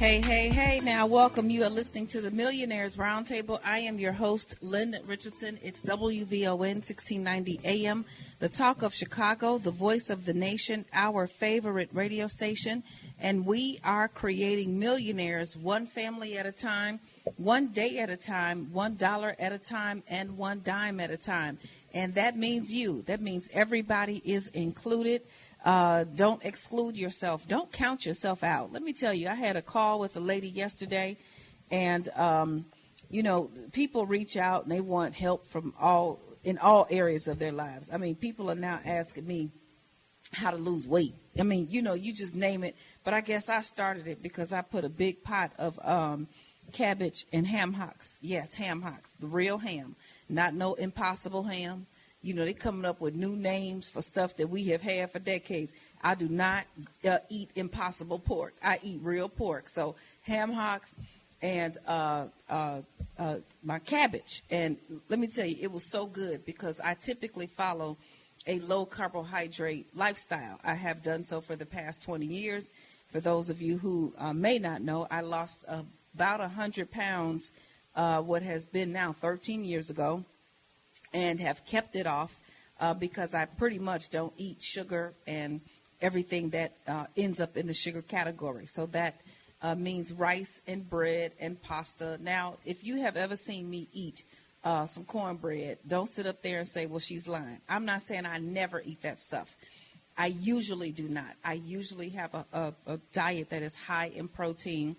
Hey, hey, hey, now welcome. You are listening to the Millionaires Roundtable. I am your host, Lynn Richardson. It's WVON 1690 AM, the talk of Chicago, the voice of the nation, our favorite radio station. And we are creating millionaires one family at a time, one day at a time, $1 at a time, and one dime at a time. And that means you. That means everybody is included. Don't exclude yourself. Don't count yourself out. Let me tell you, I had a call with a lady yesterday, and, people reach out and they want help from in all areas of their lives. I mean, people are now asking me how to lose weight. I mean, you just name it. But I guess I started it because I put a big pot of cabbage and ham hocks. Yes, ham hocks, the real ham, not no Impossible ham. They're coming up with new names for stuff that we have had for decades. I do not eat Impossible pork. I eat real pork. So ham hocks and my cabbage. And let me tell you, it was so good because I typically follow a low carbohydrate lifestyle. I have done so for the past 20 years. For those of you who may not know, I lost about 100 pounds, what has been now 13 years ago, and have kept it off because I pretty much don't eat sugar and everything that ends up in the sugar category. So that means rice and bread and pasta. Now, if you have ever seen me eat some cornbread, don't sit up there and say, well, she's lying. I'm not saying I never eat that stuff. I usually do not. I usually have a diet that is high in protein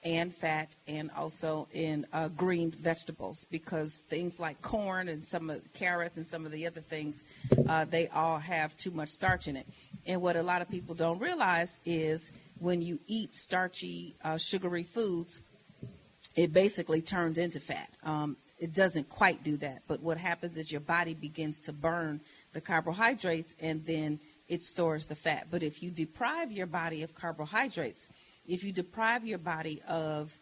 and fat, and also in green vegetables, because things like corn and some of the carrots and some of the other things, they all have too much starch in it. And what a lot of people don't realize is when you eat starchy, sugary foods, it basically turns into fat. It doesn't quite do that, but what happens is your body begins to burn the carbohydrates, and then it stores the fat. But if you deprive your body of carbohydrates, if you deprive your body of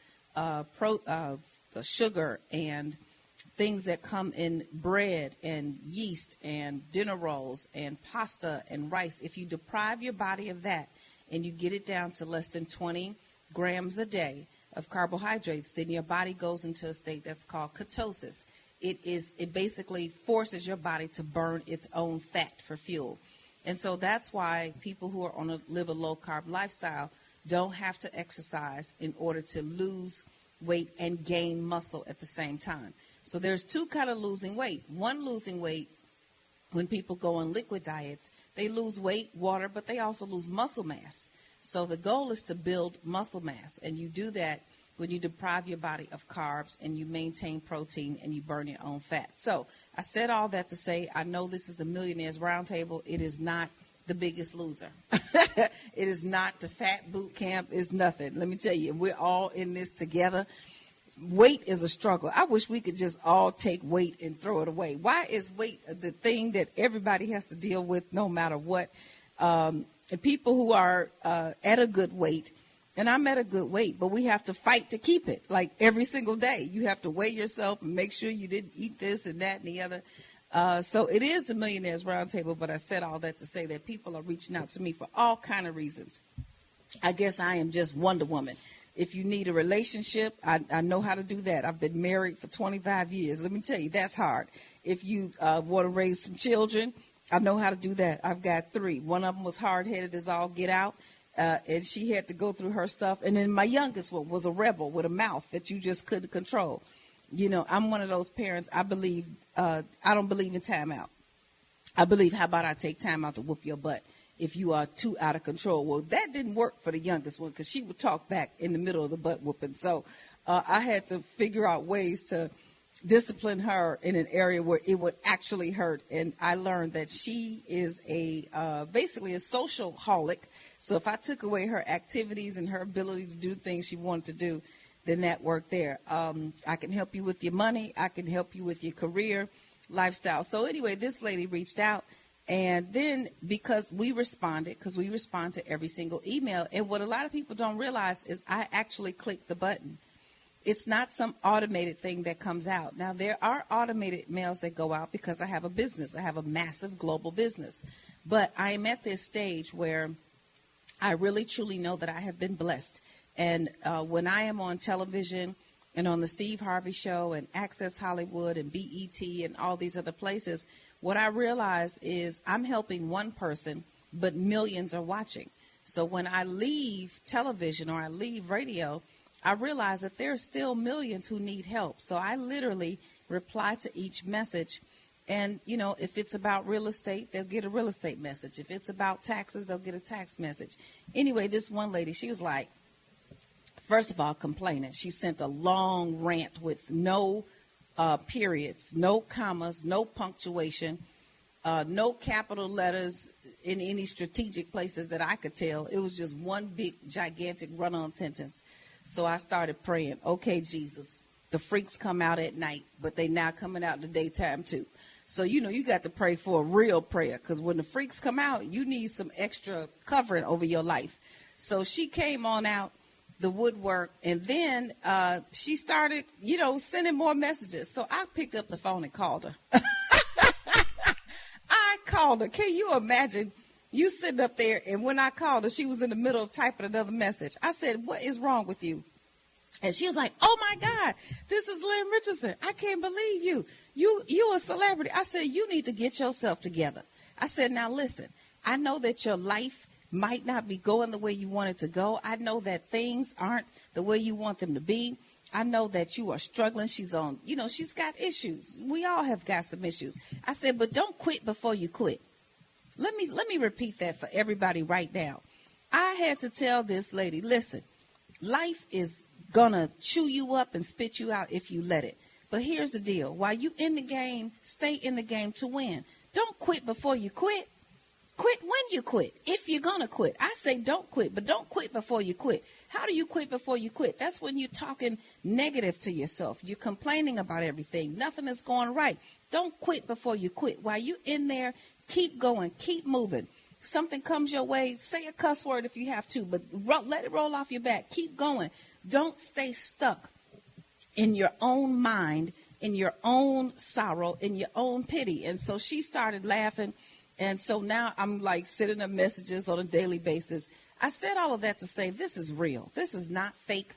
sugar and things that come in bread and yeast and dinner rolls and pasta and rice, if you deprive your body of that and you get it down to less than 20 grams a day of carbohydrates, then your body goes into a state that's called ketosis. It basically forces your body to burn its own fat for fuel. And so that's why people who are live a low-carb lifestyle don't have to exercise in order to lose weight and gain muscle at the same time. So there's two kinds of losing weight. One, losing weight, when people go on liquid diets, they lose weight, water, but they also lose muscle mass. So the goal is to build muscle mass, and you do that when you deprive your body of carbs and you maintain protein and you burn your own fat. So I said all that to say, I know this is the Millionaires Roundtable. It is not the Biggest Loser. It is not the fat boot camp. It's nothing. Let me tell you, we're all in this together. Weight is a struggle. I wish we could just all take weight and throw it away. Why is weight the thing that everybody has to deal with no matter what? And people who are at a good weight, and I'm at a good weight, but we have to fight to keep it. Like every single day, you have to weigh yourself and make sure you didn't eat this and that and the other. So it is the Millionaires Roundtable, but I said all that to say that people are reaching out to me for all kind of reasons. I guess I am just Wonder Woman. If you need a relationship, I know how to do that. I've been married for 25 years. Let me tell you, that's hard. If you want to raise some children, I know how to do that. I've got 3. One of them was hard-headed as all get out, and she had to go through her stuff. And then my youngest one was a rebel with a mouth that you just couldn't control. I'm one of those parents. I don't believe in timeout. I believe, how about I take time out to whoop your butt if you are too out of control? Well, that didn't work for the youngest one because she would talk back in the middle of the butt whooping. So I had to figure out ways to discipline her in an area where it would actually hurt. And I learned that she is basically a social holic. So if I took away her activities and her ability to do things she wanted to do, then that worked there. I can help you with your money. I can help you with your career, lifestyle. So anyway, this lady reached out, and then because we respond to every single email. And what a lot of people don't realize is I actually click the button. It's not some automated thing that comes out. Now, there are automated mails that go out because I have a business. I have a massive global business. But I am at this stage where I really truly know that I have been blessed. And when I am on television and on the Steve Harvey Show and Access Hollywood and BET and all these other places, what I realize is I'm helping one person, but millions are watching. So when I leave television or I leave radio, I realize that there are still millions who need help. So I literally reply to each message. And, you know, if it's about real estate, they'll get a real estate message. If it's about taxes, they'll get a tax message. Anyway, this one lady, she was like, first of all, complaining. She sent a long rant with no periods, no commas, no punctuation, no capital letters in any strategic places that I could tell. It was just one big, gigantic run-on sentence. So I started praying, okay, Jesus, the freaks come out at night, but they now coming out in the daytime too. So, you know, you got to pray for a real prayer, because when the freaks come out, you need some extra covering over your life. So she came on out the woodwork, and then she started, you know, sending more messages. So I picked up the phone and called her. I called her. Can you imagine you sitting up there, and when I called her, she was in the middle of typing another message. I said, what is wrong with you? And she was like, oh, my God, this is Lynn Richardson. I can't believe you. You a celebrity. I said, you need to get yourself together. I said, now, listen, I know that your life might not be going the way you want it to go. I know that things aren't the way you want them to be. I know that you are struggling. She's on, you know, she's got issues. We all have got some issues. I said, but don't quit before you quit. Let me repeat that for everybody right now. I had to tell this lady, listen, life is going to chew you up and spit you out if you let it. But here's the deal. While you in the game, stay in the game to win. Don't quit before you quit. Quit when you quit, if you're going to quit. I say don't quit, but don't quit before you quit. How do you quit before you quit? That's when you're talking negative to yourself. You're complaining about everything. Nothing is going right. Don't quit before you quit. While you're in there, keep going, keep moving. Something comes your way, say a cuss word if you have to, but let it roll off your back. Keep going. Don't stay stuck in your own mind, in your own sorrow, in your own pity. And so she started laughing. And so now I'm like sending her messages on a daily basis. I said all of that to say this is real. This is not fake.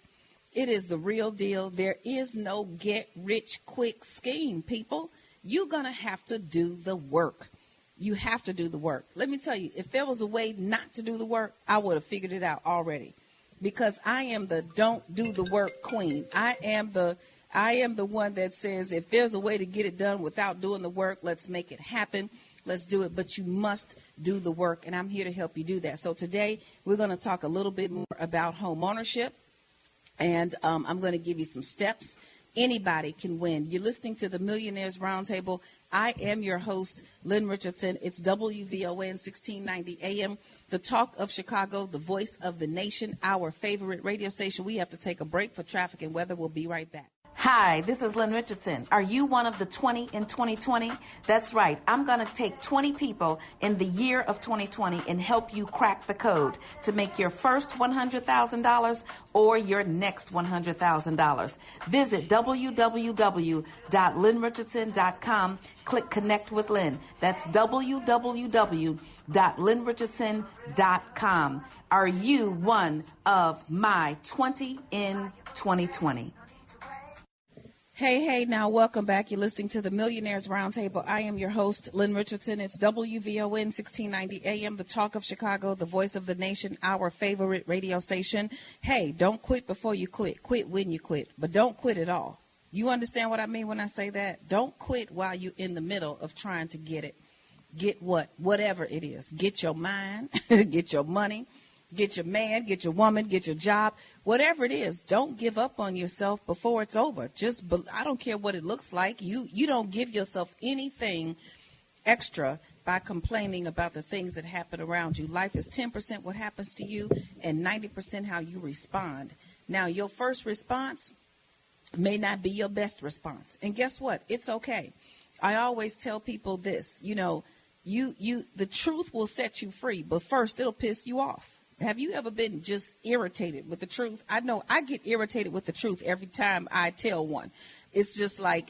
It is the real deal. There is no get rich quick scheme, people. You're going to have to do the work. You have to do the work. Let me tell you, if there was a way not to do the work, I would have figured it out already. Because I am the don't do the work queen. I am the one that says if there's a way to get it done without doing the work, let's make it happen. Let's do it, but you must do the work, and I'm here to help you do that. So today we're going to talk a little bit more about home ownership, and I'm going to give you some steps. Anybody can win. You're listening to the Millionaires Roundtable. I am your host, Lynn Richardson. It's WVON 1690 AM, the talk of Chicago, the voice of the nation, our favorite radio station. We have to take a break for traffic and weather. We'll be right back. Hi, this is Lynn Richardson. Are you one of the 20 in 2020? That's right. I'm going to take 20 people in the year of 2020 and help you crack the code to make your first $100,000 or your next $100,000. Visit www.lynnrichardson.com. Click Connect with Lynn. That's www.lynnrichardson.com. Are you one of my 20 in 2020? Hey, now welcome back. You're listening to the Millionaires Roundtable. I am your host, Lynn Richardson. It's WVON 1690 AM, the talk of Chicago, the voice of the nation, our favorite radio station. Hey, don't quit before you quit. Quit when you quit, but don't quit at all. You understand what I mean when I say that? Don't quit while you're in the middle of trying to get it. Get what? Whatever it is. Get your mind, get your money, get your man, get your woman, get your job, whatever it is. Don't give up on yourself before it's over. I don't care what it looks like. You don't give yourself anything extra by complaining about the things that happen around you. Life is 10% what happens to you and 90% how you respond. Now, your first response may not be your best response. And guess what? It's okay. I always tell people this, the truth will set you free, but first it'll piss you off. Have you ever been just irritated with the truth? I know I get irritated with the truth every time I tell one. It's just like,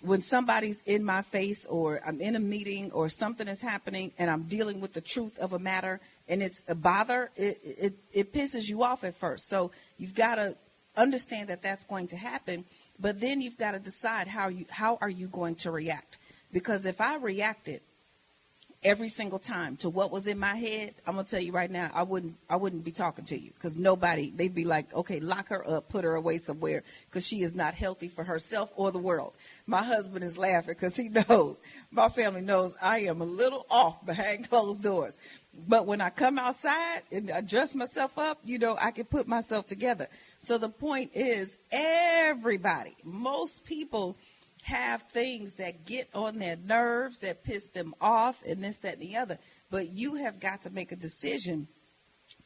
when somebody's in my face, or I'm in a meeting, or something is happening and I'm dealing with the truth of a matter and it's a bother, it pisses you off at first. So you've got to understand that that's going to happen, but then you've got to decide how are you going to react? Because if I reacted every single time to what was in my head, I'm going to tell you right now, I wouldn't be talking to you, because they'd be like, okay, lock her up, put her away somewhere, because she is not healthy for herself or the world. My husband is laughing because he knows, my family knows I am a little off behind closed doors. But when I come outside and I dress myself up, I can put myself together. So the point is, most people have things that get on their nerves, that piss them off, and this, that, and the other. But you have got to make a decision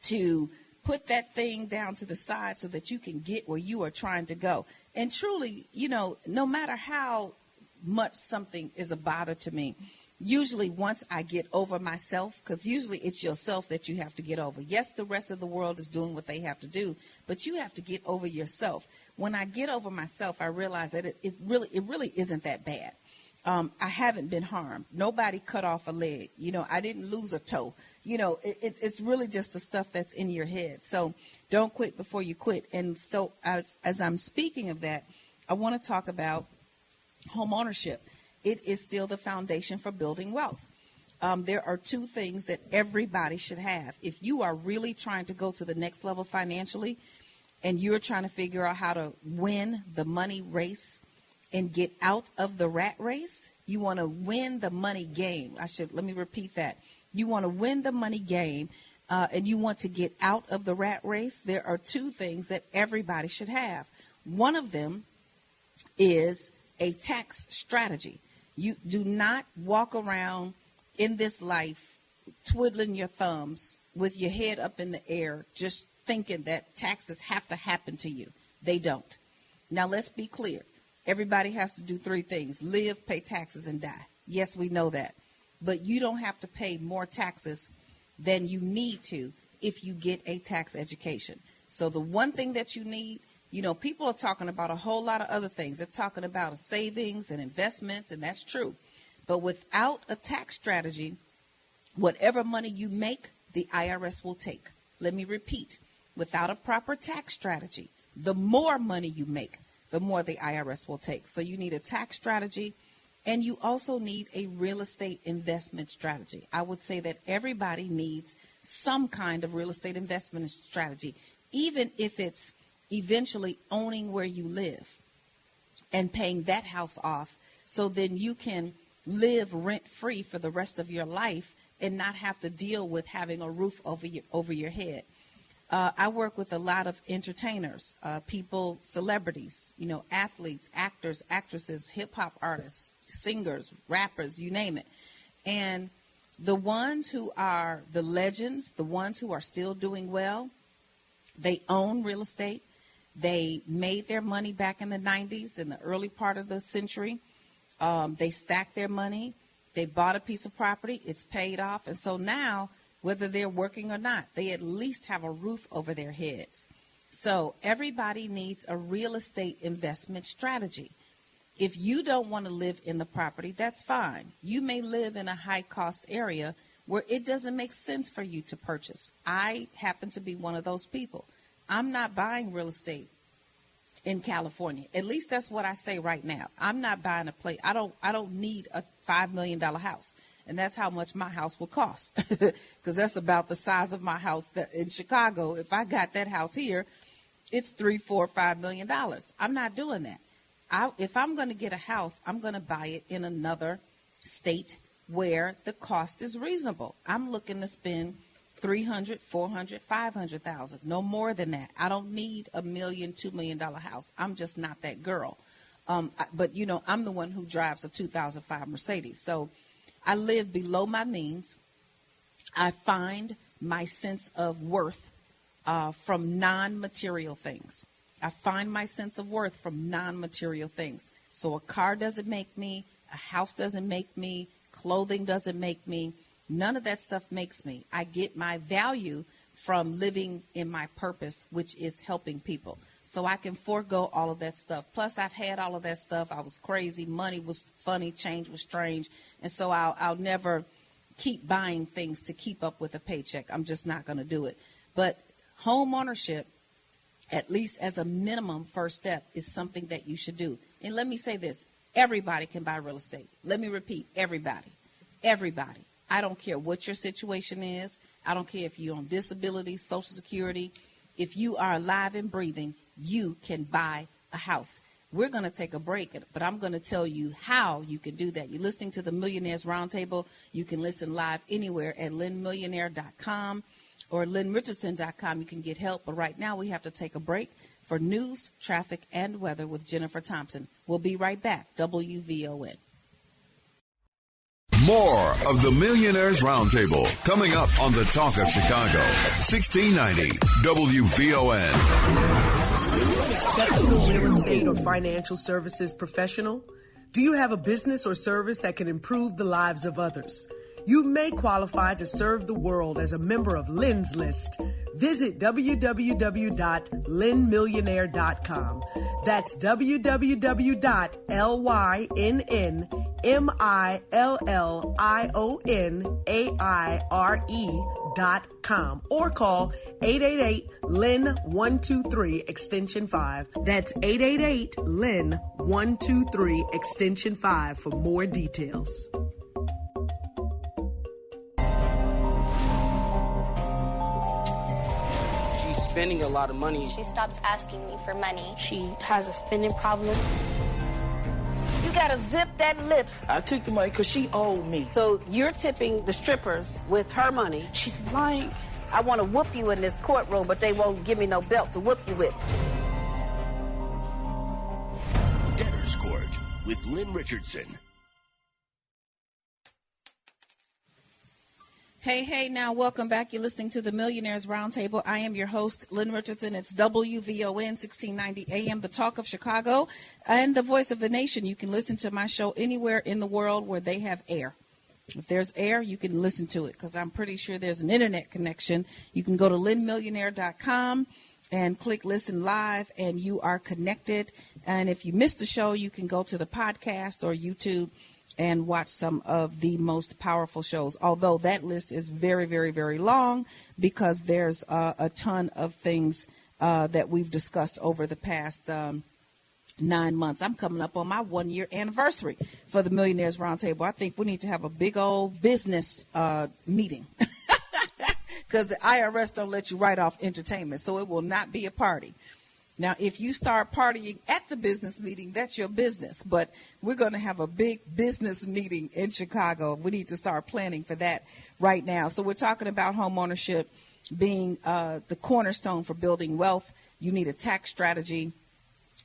to put that thing down to the side so that you can get where you are trying to go. And truly, no matter how much something is a bother to me, usually once I get over myself, because usually it's yourself that you have to get over. Yes, the rest of the world is doing what they have to do, but you have to get over yourself. When I get over myself, I realize that it really isn't that bad. I haven't been harmed. Nobody cut off a leg. I didn't lose a toe. It's really just the stuff that's in your head. So don't quit before you quit. And so as I'm speaking of that, I want to talk about home ownership. It is still the foundation for building wealth. There are two things that everybody should have. If you are really trying to go to the next level financially, and you're trying to figure out how to win the money race and get out of the rat race, you want to win the money game. Let me repeat that. You want to win the money game, and you want to get out of the rat race. There are two things that everybody should have. One of them is a tax strategy. You do not walk around in this life twiddling your thumbs with your head up in the air, just thinking that taxes have to happen to you. They don't. Now, let's be clear. Everybody has to do three things: live, pay taxes, and die. Yes, we know that. But you don't have to pay more taxes than you need to if you get a tax education. So the one thing that you need, people are talking about a whole lot of other things. They're talking about savings and investments, and that's true. But without a tax strategy, whatever money you make, the IRS will take. Let me repeat. Without a proper tax strategy, the more money you make, the more the IRS will take. So you need a tax strategy, and you also need a real estate investment strategy. I would say that everybody needs some kind of real estate investment strategy, even if it's eventually owning where you live and paying that house off, so then you can live rent-free for the rest of your life and not have to deal with having a roof over your head. I work with a lot of entertainers, people, celebrities, athletes, actors, actresses, hip-hop artists, singers, rappers, you name it. And the ones who are the legends, the ones who are still doing well, they own real estate. They made their money back in the 90s, in the early part of the century. They stacked their money. They bought a piece of property. It's paid off. And so now, whether they're working or not, they at least have a roof over their heads. So everybody needs a real estate investment strategy. If you don't want to live in the property, that's fine. You may live in a high-cost area where it doesn't make sense for you to purchase. I happen to be one of those people. I'm not buying real estate in California. At least that's what I say right now. I'm not buying a place. I don't need a $5 million house. And that's how much my house will cost, because that's about the size of my house in Chicago. If I got that house here, it's $3, $4, $5 million. I'm not doing that. If I'm going to get a house, I'm going to buy it in another state where the cost is reasonable. I'm looking to spend $300,000, $400,000, $500,000, no more than that. I don't need $1 million, $2 million house. I'm just not that girl. But I'm the one who drives a 2005 Mercedes. So I live below my means. I find my sense of worth from non-material things. I find my sense of worth from non-material things. So a car doesn't make me, a house doesn't make me, clothing doesn't make me. None of that stuff makes me. I get my value from living in my purpose, which is helping people. so I can forego all of that stuff. Plus, I've had all of that stuff. I was crazy. Money was funny. Change was strange. And so I'll never keep buying things to keep up with a paycheck. I'm just not going to do it. But home ownership, at least as a minimum first step, is something that you should do. And let me say this. Everybody can buy real estate. Let me repeat, everybody. Everybody. I don't care what your situation is. I don't care if you're on disability, Social Security. If you are alive and breathing, you can buy a house. We're going to take a break, but I'm going to tell you how you can do that. You're listening to the Millionaires Roundtable. You can listen live anywhere at lynnmillionaire.com or lynnrichardson.com. You can get help, but right now we have to take a break for news, traffic, and weather with Jennifer Thompson. We'll be right back. WVON. More of the Millionaires Roundtable coming up on the Talk of Chicago, 1690 WVON. Exceptional real estate or financial services professional? Do you have a business or service that can improve the lives of others? You may qualify to serve the world as a member of Lynn's List. Visit www.lynnmillionaire.com. That's www.lynnmillionaire.com or call 888-LYNN-123 extension 5. That's 888-LYNN-123 extension 5 for more details. Spending a lot of money. She stops asking me for money. She has a spending problem. You gotta zip that lip. I took the money because she owed me. So you're tipping the strippers with her money. She's lying. I want to whoop you in this courtroom, but they won't give me no belt to whoop you with. Debtor's Court with Lynn Richardson. Hey, now welcome back. You're listening to the Millionaires Roundtable. I am your host, Lynn Richardson. It's WVON 1690 AM, the Talk of Chicago, and the Voice of the Nation. You can listen to my show anywhere in the world where they have air. If there's air, you can listen to it because I'm pretty sure there's an internet connection. You can go to lynnmillionaire.com and click Listen Live, and you are connected. And if you missed the show, you can go to the podcast or YouTube and watch some of the most powerful shows, although that list is very, very, very long because there's a ton of things that we've discussed over the past 9 months. I'm coming up on my 1-year anniversary for the Millionaires Roundtable. I think we need to have a big old business meeting because the IRS don't let you write off entertainment, so it will not be a party. Now, if you start partying at the business meeting, that's your business. But we're going to have a big business meeting in Chicago. We need to start planning for that right now. So we're talking about home ownership being the cornerstone for building wealth. You need a tax strategy.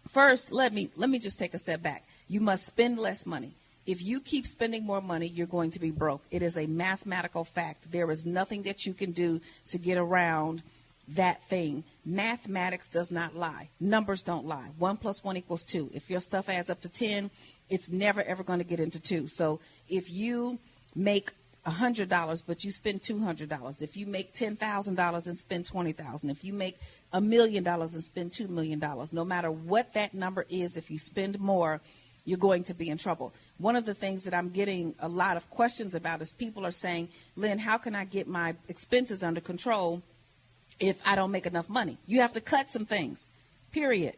First, let me just take a step back. You must spend less money. If you keep spending more money, you're going to be broke. It is a mathematical fact. There is nothing that you can do to get around that thing. Mathematics does not lie. Numbers don't lie. 1 + 1 = 2. If your stuff adds up to 10, it's never, ever going to get into 2. So if you make $100, but you spend $200, if you make $10,000 and spend $20,000, if you make $1 million and spend $2 million, no matter what that number is, if you spend more, you're going to be in trouble. One of the things that I'm getting a lot of questions about is people are saying, Lynn, how can I get my expenses under control if I don't make enough money? You have to cut some things, period.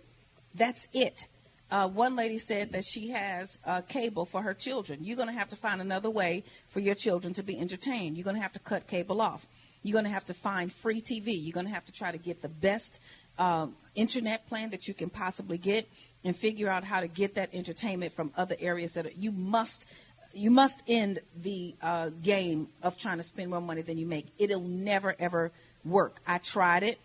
That's it. One lady said that she has cable for her children. You're going to have to find another way for your children to be entertained. You're going to have to cut cable off. You're going to have to find free TV. You're going to have to try to get the best internet plan that you can possibly get and figure out how to get that entertainment from other areas that you must end the game of trying to spend more money than you make. It'll never, ever work. I tried it.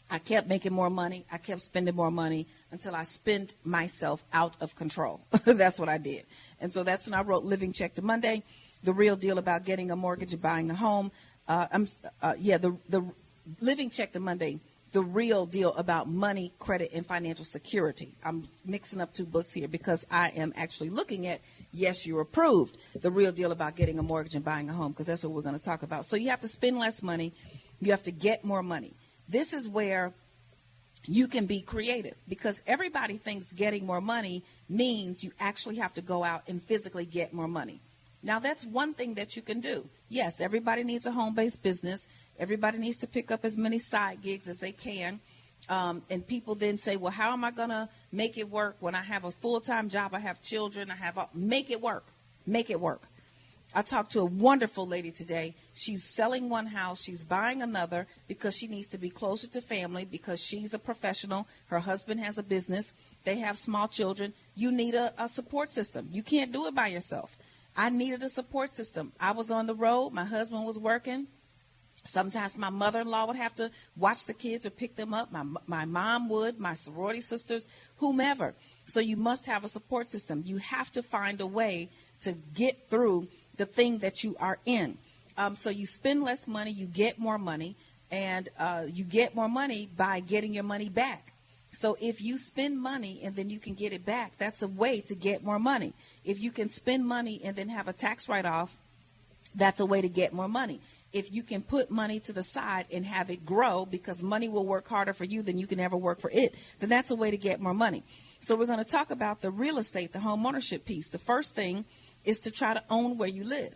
I kept making more money. I kept spending more money until I spent myself out of control. That's what I did. And so that's when I wrote Living Check to Monday, the real deal about getting a mortgage and buying a home. The Living Check to Monday, the real deal about money, credit, and financial security. I'm mixing up two books here because I am actually looking at, yes, you're approved, the real deal about getting a mortgage and buying a home, because that's what we're going to talk about. So you have to spend less money. You have to get more money. This is where you can be creative, because everybody thinks getting more money means you actually have to go out and physically get more money. Now, that's one thing that you can do. Yes, everybody needs a home-based business. Everybody needs to pick up as many side gigs as they can. And people then say, well, how am I going to make it work when I have a full-time job, I have children, make it work. Make it work. I talked to a wonderful lady today. She's selling one house. She's buying another because she needs to be closer to family, because she's a professional. Her husband has a business. They have small children. You need a support system. You can't do it by yourself. I needed a support system. I was on the road. My husband was working. Sometimes my mother-in-law would have to watch the kids or pick them up. My mom would, my sorority sisters, whomever. So you must have a support system. You have to find a way to get through the thing that you are in. So you spend less money, you get more money, and you get more money by getting your money back. So if you spend money and then you can get it back, that's a way to get more money. If you can spend money and then have a tax write-off, that's a way to get more money. If you can put money to the side and have it grow, because money will work harder for you than you can ever work for it, then that's a way to get more money. So we're going to talk about the real estate, the home ownership piece. The first thing is to try to own where you live,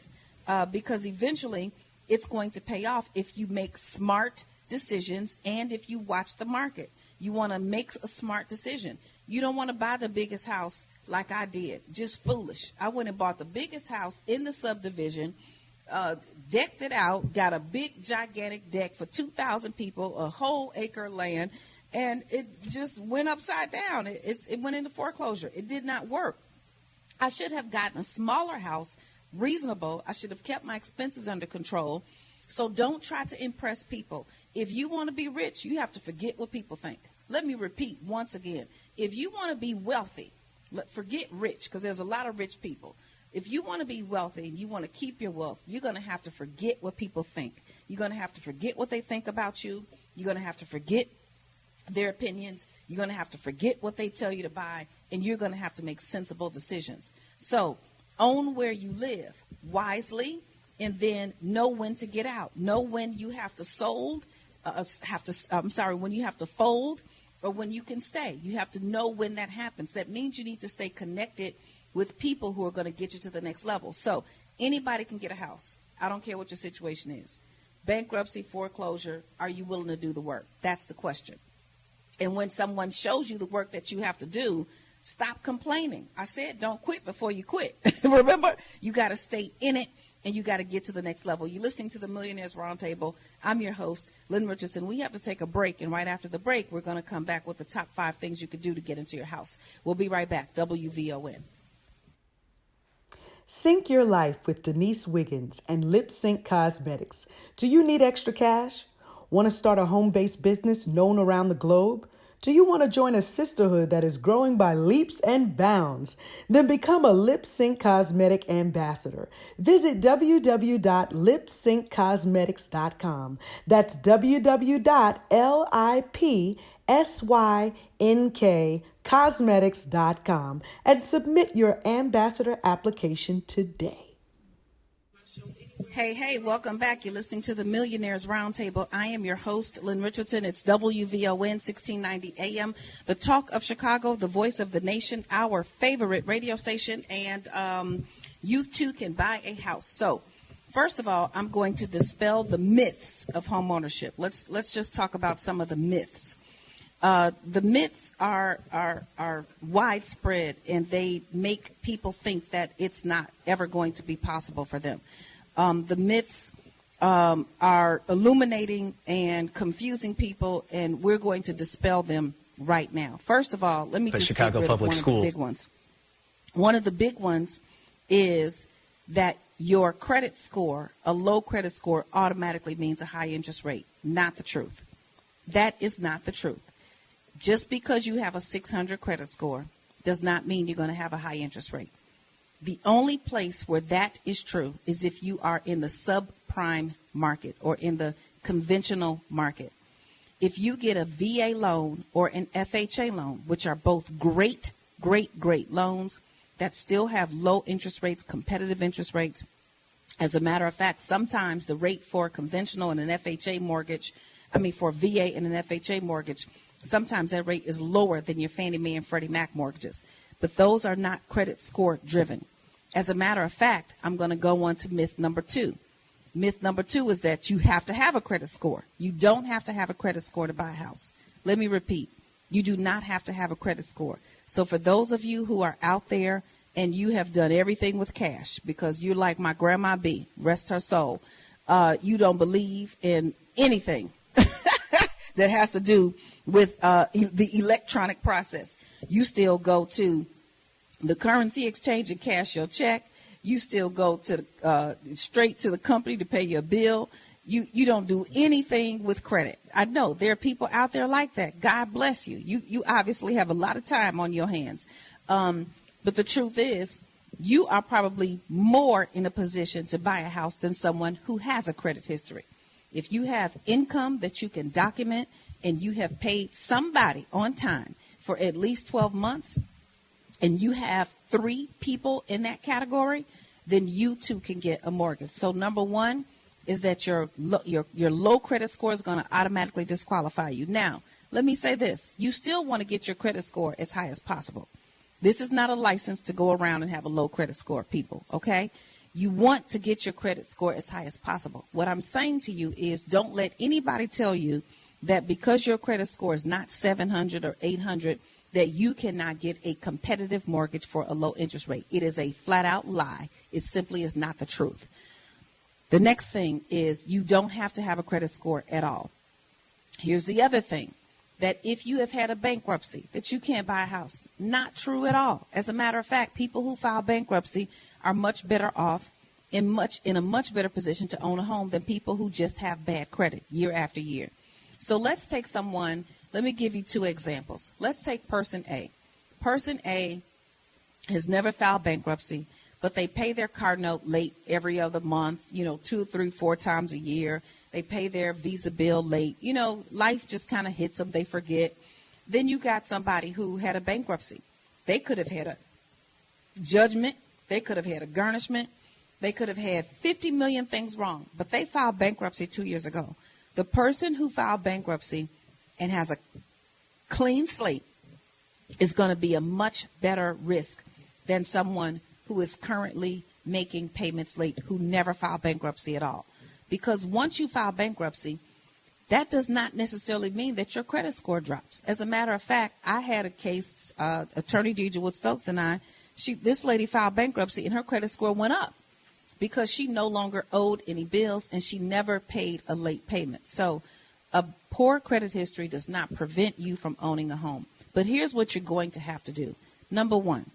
because eventually it's going to pay off if you make smart decisions and if you watch the market. You want to make a smart decision. You don't want to buy the biggest house like I did, just foolish. I went and bought the biggest house in the subdivision, decked it out, got a big, gigantic deck for 2,000 people, a whole acre of land, and it just went upside down. It went into foreclosure. It did not work. I should have gotten a smaller house, reasonable. I should have kept my expenses under control. So don't try to impress people. If you want to be rich, you have to forget what people think. Let me repeat once again. If you want to be wealthy, forget rich, because there's a lot of rich people. If you want to be wealthy and you want to keep your wealth, you're going to have to forget what people think. You're going to have to forget what they think about you. You're going to have to forget their opinions. You're going to have to forget what they tell you to buy, and you're going to have to make sensible decisions. So own where you live wisely, and then know when to get out. Know when you have to when you have to fold, or when you can stay. You have to know when that happens. That means you need to stay connected with people who are going to get you to the next level. So anybody can get a house. I don't care what your situation is. Bankruptcy, foreclosure, are you willing to do the work? That's the question. And when someone shows you the work that you have to do, stop complaining. I said don't quit before you quit. Remember, you got to stay in it, and you got to get to the next level. You're listening to the Millionaires Roundtable. I'm your host, Lynn Richardson. We have to take a break, and right after the break, we're going to come back with the top 5 things you could do to get into your house. We'll be right back. WVON. Sync your life with Denise Wiggins and Lip Sync Cosmetics. Do you need extra cash? Want to start a home-based business known around the globe? Do you want to join a sisterhood that is growing by leaps and bounds? Then become a Lip Sync Cosmetic ambassador. Visit www.lipsyncosmetics.com. That's www.lipsyncosmetics.com and submit your ambassador application today. Hey, welcome back. You're listening to the Millionaires Roundtable. I am your host, Lynn Richardson. It's WVON 1690 AM, the talk of Chicago, the voice of the nation, our favorite radio station, and you too can buy a house. So, first of all, I'm going to dispel the myths of home ownership. Let's just talk about some of the myths. The myths are widespread, and they make people think that it's not ever going to be possible for them. The myths are illuminating and confusing people, and we're going to dispel them right now. First of all, let me just Chicago get rid Public of one Schools. of the big ones. One of the big ones is that your credit score, a low credit score, automatically means a high interest rate. Not the truth. That is not the truth. Just because you have a 600 credit score does not mean you're going to have a high interest rate. The only place where that is true is if you are in the subprime market or in the conventional market. If you get a VA loan or an FHA loan, which are both great loans that still have low interest rates, competitive interest rates. As a matter of fact, sometimes the rate for a conventional and an FHA mortgage for VA and an FHA mortgage, sometimes that rate is lower than your Fannie Mae and Freddie Mac mortgages. But those are not credit score driven. As a matter of fact, I'm going to go on to myth number 2. Myth number 2 is that you have to have a credit score. You don't have to have a credit score to buy a house. Let me repeat. You do not have to have a credit score. So for those of you who are out there and you have done everything with cash because you're like my grandma B, rest her soul, you don't believe in anything that has to do with the electronic process. You still go to the currency exchange and cash your check. You still go to straight to the company to pay your bill. You don't do anything with credit. I know there are people out there like that. God bless you. You obviously have a lot of time on your hands. But the truth is, you are probably more in a position to buy a house than someone who has a credit history. If you have income that you can document and you have paid somebody on time for at least 12 months and you have 3 people in that category, then you too can get a mortgage. So number 1 is that your low credit score is going to automatically disqualify you. Now, let me say this. You still want to get your credit score as high as possible. This is not a license to go around and have a low credit score, people, okay? You want to get your credit score as high as possible. What I'm saying to you is don't let anybody tell you that because your credit score is not 700 or 800, that you cannot get a competitive mortgage for a low interest rate. It is a flat-out lie. It simply is not the truth. The next thing is you don't have to have a credit score at all. Here's the other thing, that if you have had a bankruptcy, that you can't buy a house. Not true at all. As a matter of fact, people who file bankruptcy are much better off in a much better position to own a home than people who just have bad credit year after year. So let's take someone, let me give you 2 examples. Let's take person A. Person A has never filed bankruptcy, but they pay their car note late every other month, 2, 3, 4 times a year. They pay their Visa bill late. Life just kind of hits them. They forget. Then you got somebody who had a bankruptcy. They could have had a judgment. They could have had a garnishment. They could have had 50 million things wrong, but they filed bankruptcy 2 years ago. The person who filed bankruptcy and has a clean slate is going to be a much better risk than someone who is currently making payments late, who never filed bankruptcy at all. Because once you file bankruptcy, that does not necessarily mean that your credit score drops. As a matter of fact, I had a case, Attorney Deidre Wood-Stokes and I, this lady filed bankruptcy and her credit score went up because she no longer owed any bills and she never paid a late payment. So a poor credit history does not prevent you from owning a home. But here's what you're going to have to do. Number 1,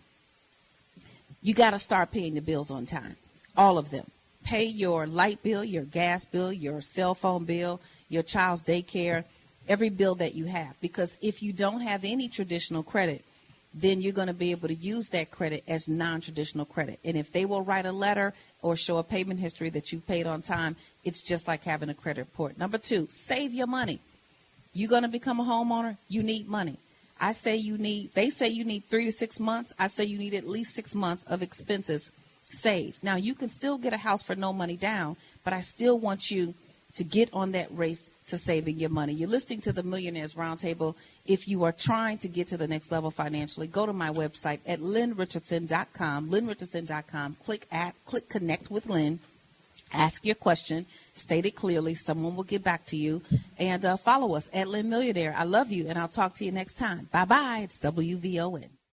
you got to start paying the bills on time, all of them. Pay your light bill, your gas bill, your cell phone bill, your child's daycare, every bill that you have. Because if you don't have any traditional credit, then you're going to be able to use that credit as non-traditional credit. And if they will write a letter or show a payment history that you paid on time, it's just like having a credit report. Number 2, save your money. You're going to become a homeowner, you need money. They say you need 3 to 6 months. I say you need at least 6 months of expenses saved. Now, you can still get a house for no money down, but I still want you to get on that race to saving your money. You're listening to the Millionaires Roundtable. If you are trying to get to the next level financially, go to my website at lynnrichardson.com, lynnrichardson.com. Click Connect with Lynn. Ask your question, state it clearly. Someone will get back to you. And follow us at Lynn Millionaire. I love you, and I'll talk to you next time. Bye-bye. It's WVON.